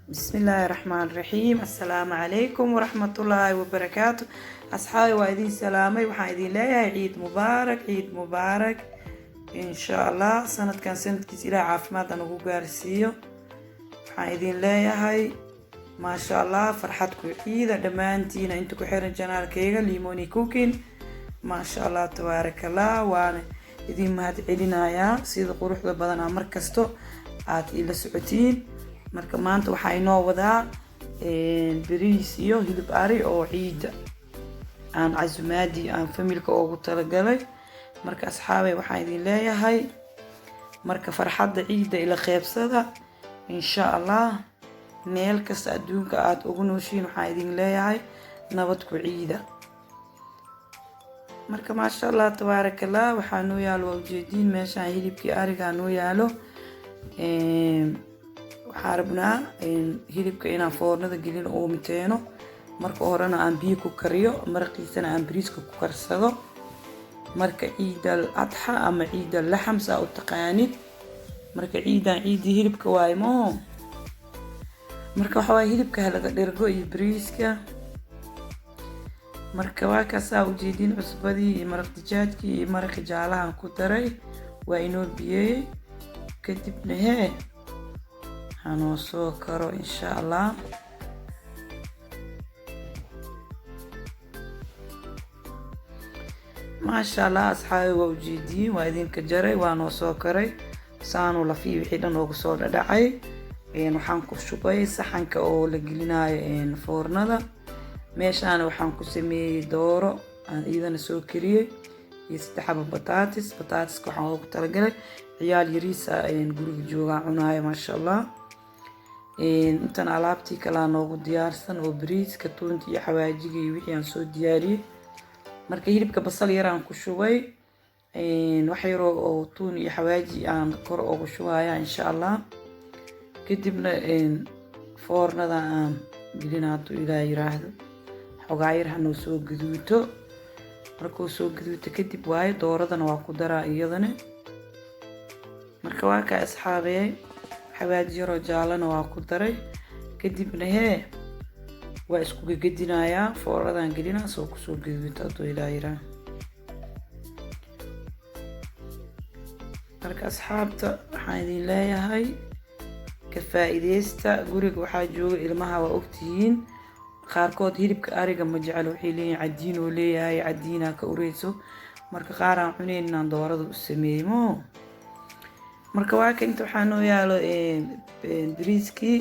بسم الله الرحمن الرحيم. السلام عليكم ورحمة الله وبركاته. أصحابي وإذين سلامي وحايدين ليا عيد مبارك عيد مبارك إن شاء الله. سنة كان سنة كتيرة عافمات أنا بقارسيو وحايدين ليا هاي ما شاء الله فرحتكم عيدة دمانتين انتو كحيرن جنال كيغا ليموني كوكين ما شاء الله تبارك الله. وانا إذين مهد عيدنا يا سيد قروح بدنا مركزتو عاد إلى سعوتين marka maanta waxaa inoo wadaa bariis iyo hilib ari oo ciida aan casumaadi aan familka ugu talagalay. marka asxaabay waxaan idin leeyahay marka farxadda ciida ila qeybsada insha Allah. meel kasta adduunka aad ugu nooshiin waxaan idin leeyahay nabad ku ciida. marka ma sha Allah tabaarakallah waxaa noo yaalo ujeedin meeshaan hilibkii ariga noo yaalo. waxaarabnaa hilibka inaan foornada gelin oo miteeno marka horena aan biyo ku kariyo maraqiisana aan bariiska ku karsado. marka ciidal adxa ama ciidal laxam saa u taqaanid. marka ciidan ciidii hilibka waay moo marka waxa waay hilibka laga dhirgo iyo bariiska. marka waa kaasaa ujeedin cusbadii iyo maraq dijaajkii iyo maraqi jaalahan ku daray waa inoo biyeeyey kadibna hanoo soo karo insha Allah. ما شاء الله أصحابي ووجيدين وإذن كجري وانو سو كري سانو لفي وحي دان اوغو سو ددعي waxaan ku shubay saxanka oo la gelinayo foornada. meeshaan waxaan ku sameeyay dooro aan iidana soo kariyay iyo 3 xabo bataatis. bataatiska waxaan ugu talagalay ciyaal yariisa guriga jooga cunaayo ma sha Allah. intan alaabtii kala noogu diyaarsan oo bariiska toonta iyo xawaajiga iyo wixii aan soo diyaariyay. marka hilibka basal yar aan ku shubay wax yar oo toon iyo xawaaji aan kor ugu shubaya insha Allah. kadibna foornada aan gelinaado ilaa yiraahdo xogaa yar hanoo soo gaduuto. markuu soo gaduuto kadib waayo dooradana waa ku daraa iyadana. marka waa ka asxaabay xawaaji yar oo jaalana waa ku daray kadibna waa isku gadinayaa foornadan gelina soo ku soo gaduuto adoo ilaa yiraahdo. marka asxaabta waxaan idin leeyahay ka faa'iideysta. guriga waxaa jooga ilmaha waa ogtihiin qaarkood hilibka ariga ma jecel waxay leeyihiin cadiin oo leeyahay cadiina ka ureyso. marka qaar aan cuneyn inaan doorada u sameeymo. marka waa ka inta waxaa noo yaalo bariiskii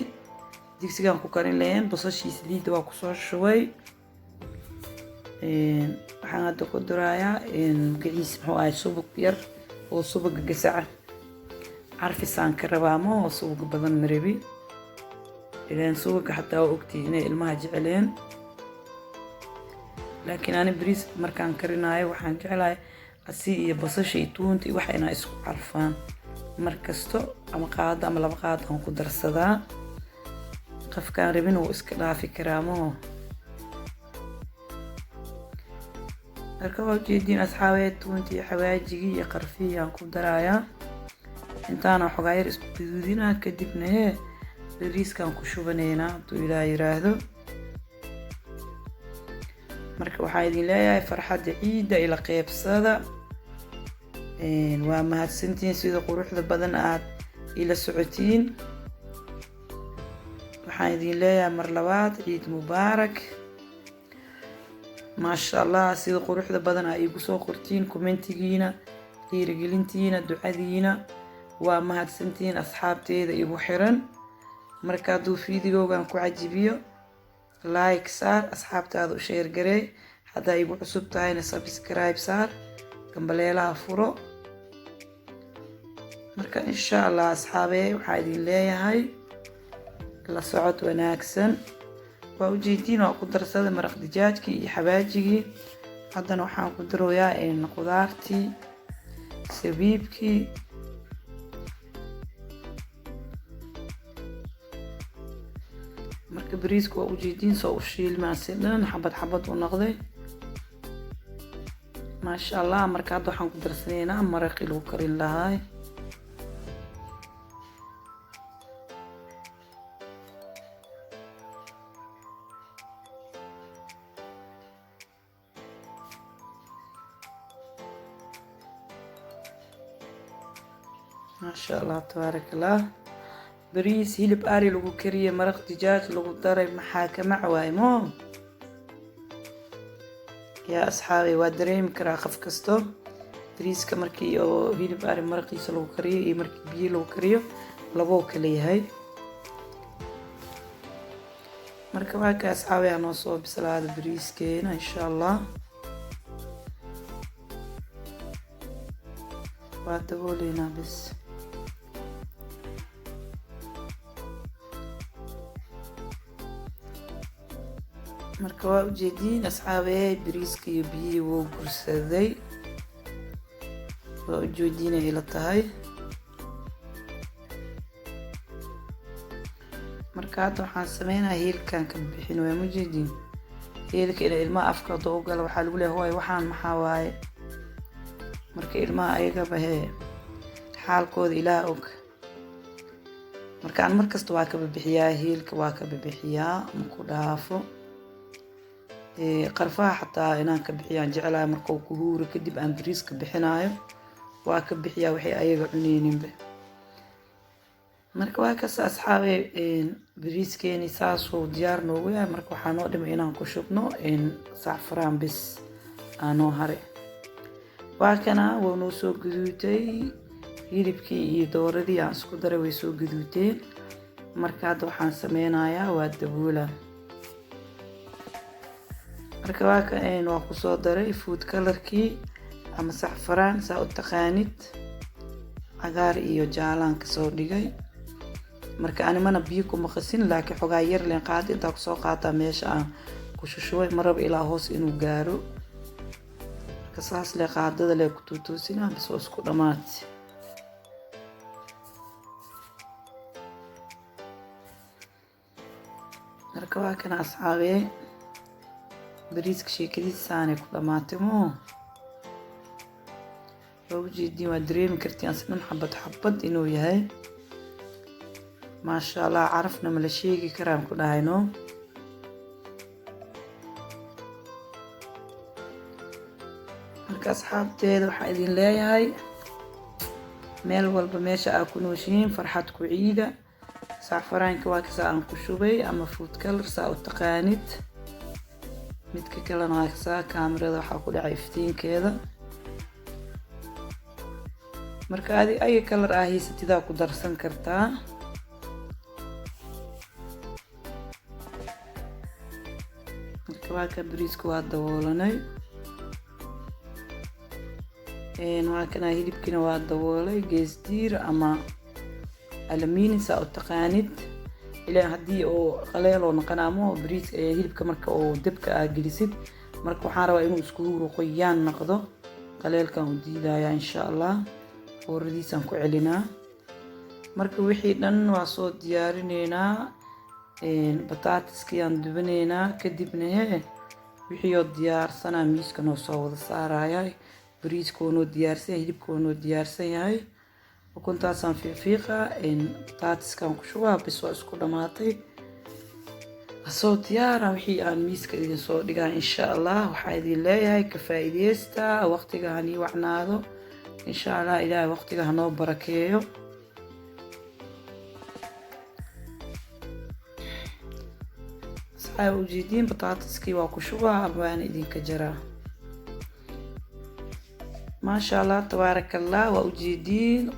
digsigaan ku karin lahayn basashiis liida waa kusoo shubay. waxaan hadda ku darayaa gaciis muxuu ahay subag yar oo subaga gasaca carfisaan ka rabaa ma oo subag badan marabi ilaan subaga xataa waa ogtihiin inay ilmaha jeceleen. laakiin ani bariis markaan karinayo waxaan jeclahay asi iyo basasha iyo toonta iyo waxa inay isku carfaan markasto ama qaado ama laba qaado aan ku darsadaa. qafkaan rabin uu iska dhaafi karaa ma. marka waa jeedin asxaabay toonta iyo xawaajigi iyo qarfiyi aan ku darayaa intaana xogaa yar isku gaduudinaa kadibna bariiskaan ku shubaneynaa hadduu ilaa yiraahdo. marka waxaa idin leeyahay farxadda ciida ila qeybsada. waa mahadsantiin sida quruxda badan aad ila socotiin. waxaan idin leeyahay mar labaad ciid mubaarak. ما شاء الله sida quruxda badan ay igu soo qortiin commentigiina dhiirigelintiina ducadiina waa mahadsantiin asxaabteeda igu xiran. marka hadduu fiidiyoogan ku cajibiyo like saar asxaabtaada u share garee. haddaa igu cusub tahayna subscribe saar gambaleelaha furo. marka insha Allah asxaabey waxaa idin leeyahay la socod wanaagsan. waa ujeedin oo ku darsada maraq dijaajkii iyo xawaajigii. haddana waxaan ku daroyaa qudaartii sabiibkii. marka bariiska waa ujeedin soo u shiilmaan si dhan xabad xabad u noqday ما شاء الله. marka hadda waxaan ku darsanaynaa maraqii lagu karin lahaa. ما شاء الله تبارك الله. bariis hilib ari lagu kariyay maraq digaag lagu daray maxaa ka macwaay mo yaa asxaabi waa dareemi karaa qof kasto bariiska markii oo hilib ari maraqiisa lagu kariyo iyo markii biyo lagu kariyo labo kala yahay. marka waa ka asxaabi aan soo bislaada bariiskeena insha Allah waa daboolina bis. marka waa ujeediin asxaabi bariiska iyo biyo wuu gursaday waa ujeediin ay la tahay. marka hadda waxaan sameynaa hilibkan ka bixin waa ujeediin hilibka ilmaha afka doo gal waxa lagu leeyahay waxaan maxaa waaye marka ilmaha ayaga bahee xaalkooda ilaah og. markaan markasta waa ka bixiyaa hilibka waa ka bixiyaa ma ku dhaafo qarfaha xataa inaan ka bixiyaan jecelahay marka uu ku huuro kadib aan bariiska bixinaayo waa ka bixiyaa waxay ayaga cuneeninba. marka waa kaas asxaabi bariiskeeni saasoo diyaar noogu yahay. marka waxaa noo dhimay inaan ku shubno saafraan bis aanoo hare waa kana waa noo soo gaduutay hilibkii iyo dooradii aan isku daray way soo gaduuteen. marka hadda waxaan sameynayaa waa daboola. marka waa ka waa ku soo daray food colorkii ama saafraan saa u taqaanid cagaar iyo jaalaan ka soo dhigay. marka ani mana biyo kuma qasin laakiin xogaa yar leen qaad inta ku soo qaata meesha aan ku shushubay marab ilaa hoos inuu gaaro. marka saas le qaadada le ku tuutuusina bis oo isku dhamaad. marka waa kana asxaabi bariiska sheekadiisa aanay ku dhamaatay mo waa ujeediin waa dareemi kartiin asnan xabad xabad inuu yahay. ما شاء الله عرفنا من الشيء كرام كنا هينو. مركز أصحاب تيدو حايدين لاي هاي ميل والبميشة أكونوشين فرحتكو عيدة سعفران كواكسا أنكو شوبي أما فوت كالر ساو التقانيت متك كلا ناكسا كاميرا دو حاكو لعيفتين كيدا. مركا هذه أي كالر آهي ستيدا كو درسان كرتا. waa ka bariisku waa daboolanay waa kana hilibkina waa daboolay gees diir ama aluminium saa u taqaanid ilaa hadii oo qaleel oo noqonaamo bariis hilibka marka oo dabka aad gelisid marka waxaan rabaa inuu isku qoyaan noqdo qaleelkan u diidaya insha Allah waradiisan ku celinaa. marka wixii dhan waa soo diyaarineynaa batatiskii aan dubaneynaa kadibna wixii oo diyaarsanaa miiska noo soo wada saarayay bariiska oo noo diyaarsan hilibka oo noo diyaarsan yahay ukuntaasaan fiiqa batatiskan ku shubaa bis waa isku dhamaatay soo diyaara wixii aan miiska idin soo dhigaa insha Allah. waxaa idin leeyahay ka faa'iideysta waqtiga hani wacnaado insha Allah ilaahay waqtiga hanoo barakeeyo. ujeediin batatiskii waa ku shubaa abaan idinka jaraa ما شاء الله تبارك الله. وأجيدين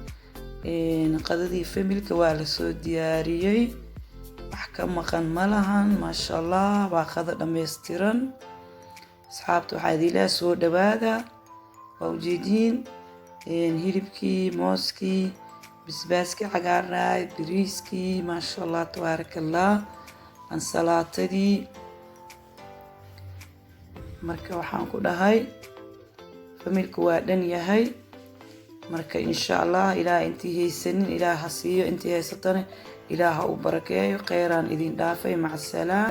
قددي فملك والسو دياريي أحكام مقان ملهن ما شاء الله باخذ دميستيرن أصحابتو حادي لا سو دبادا. وأجيدين هيربكي موسكي بسباسكي عقارناي بريسكي ما شاء الله تبارك الله ansalatadii. marka waxaan ku dhahay familku waa dhan yahay. marka insha Allah ilaahay intii haysanin ilaaha siiyo intii haysatana ilaaha u barakeeyo khayran idin dhaafay mac salaam.